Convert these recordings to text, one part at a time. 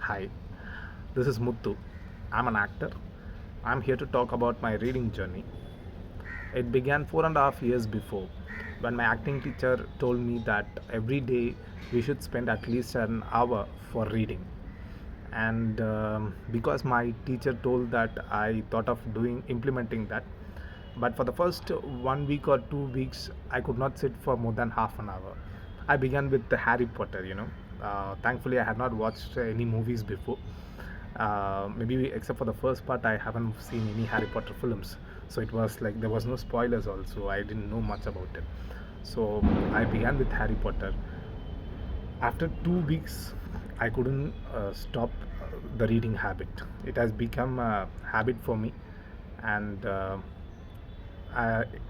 Hi, this is Muttu. I'm an actor. I'm here to talk about my reading journey. It began 4.5 years before when my acting teacher told me that every day we should spend at least an hour for reading. And because my teacher told that, I thought of implementing that. But for the first 1 week or 2 weeks, I could not sit for more than half an hour. I began with the Harry Potter. Thankfully, I had not watched any movies before. Maybe except for the first part, I haven't seen any Harry Potter films. So it was like there was no spoilers. Also, I didn't know much about it. So I began with Harry Potter. After 2 weeks, I couldn't stop the reading habit. It has become a habit for me, and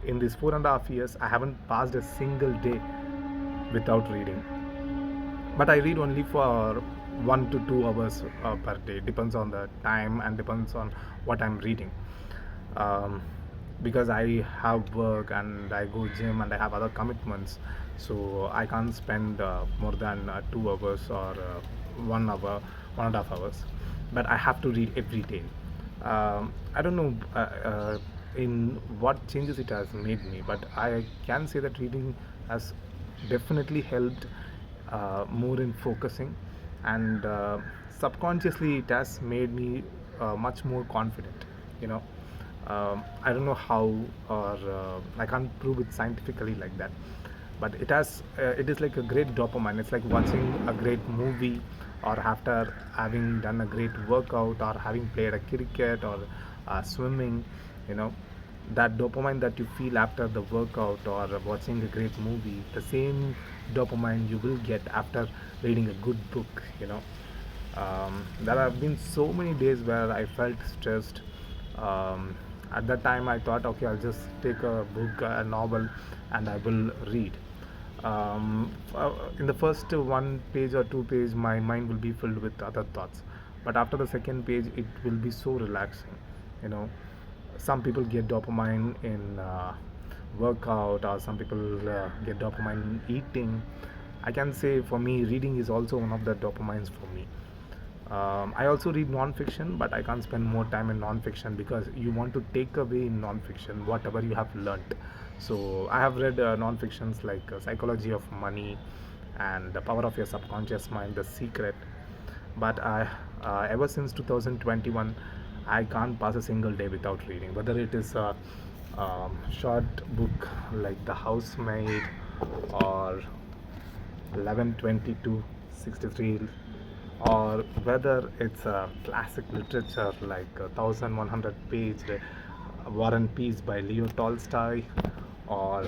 in these 4.5 years, I haven't passed a single day without reading. But I read only for 1 to 2 hours per day. Depends on the time and depends on what I'm reading. Um, because I have work and I go gym and I have other commitments, so I can't spend more than 2 hours or 1 hour, 1.5 hours. But I have to read every day. I don't know in what changes it has made me, but I can say that reading has definitely helped more in focusing, and subconsciously it has made me much more confident. You know, I don't know how, or I can't prove it scientifically like that, but it is like a great dopamine. It's like watching a great movie, or after having done a great workout, or having played a cricket or swimming. You know, that dopamine that you feel after the workout or watching a great movie, the same dopamine you will get after reading a good book. There have been so many days where I felt stressed. um, at that time I thought, okay, I'll just take a book, a novel, and I will read. In the first 1 page or 2 page, my mind will be filled with other thoughts, but after the second page it will be so relaxing. you know some people get dopamine in workout, or some people get dopamine in eating. I can say for me, reading is also one of the dopamines for me. I also read non-fiction, but I can't spend more time in non-fiction because you want to take away in non-fiction whatever you have learnt. So I have read non-fictions like Psychology of Money and The Power of Your Subconscious Mind, The Secret. But ever since 2021, I can't pass a single day without reading, whether it is a short book like The Housemaid, or 11/22/63, or whether it's a classic literature like 1100 page War and Peace by Leo Tolstoy, or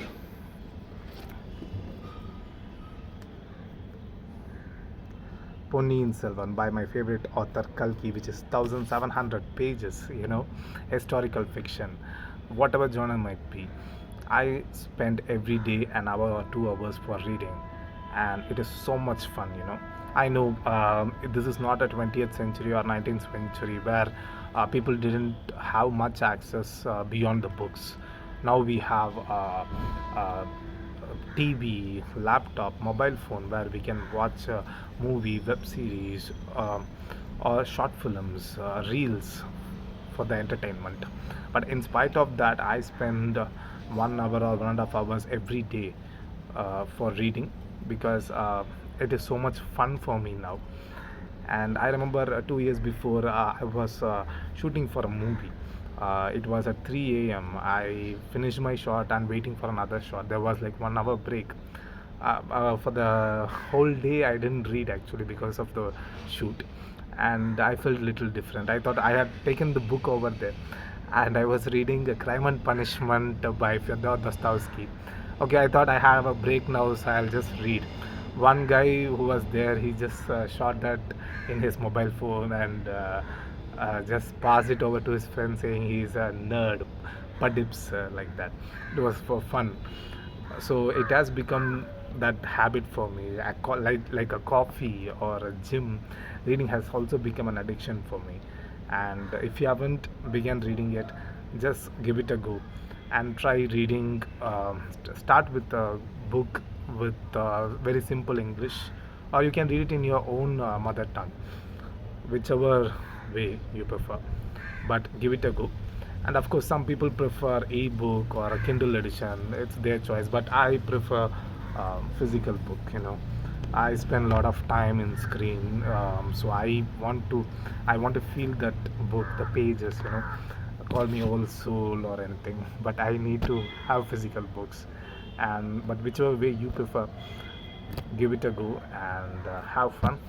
Ponniyin Selvan by my favorite author Kalki, which is 1700 pages, historical fiction, whatever genre might be. I spend every day an hour or 2 hours for reading, and it is so much fun. I know this is not a 20th century or 19th century where people didn't have much access beyond the books. Now we have TV, laptop, mobile phone where we can watch a movie, web series, or short films, reels for the entertainment. But in spite of that, I spend 1 hour or 1.5 hours every day for reading, because it is so much fun for me now. And I remember 2 years before, I was shooting for a movie. It was at 3 a.m. I finished my shot and waiting for another shot. There was like 1 hour break. For the whole day, I didn't read actually because of the shoot, and I felt little different. I thought I had taken the book over there, and I was reading Crime and Punishment by Fyodor Dostoevsky. Okay, I thought I have a break now, so I'll just read. One guy who was there, he just shot that in his mobile phone, and just passed it over to his friend saying he's a nerd, padips, like that. It was for fun. So it has become that habit for me. Like a coffee or a gym, reading has also become an addiction for me. And if you haven't begun reading yet, just give it a go and try reading. Start with a book with very simple English, or you can read it in your own mother tongue. whichever way you prefer, but give it a go. And of course, some people prefer e-book or a Kindle edition. It's their choice, but I prefer physical book. I spend a lot of time in screen, so I want to feel that book, the pages. Call me old soul or anything, but I need to have physical books. And but whichever way you prefer, give it a go and have fun.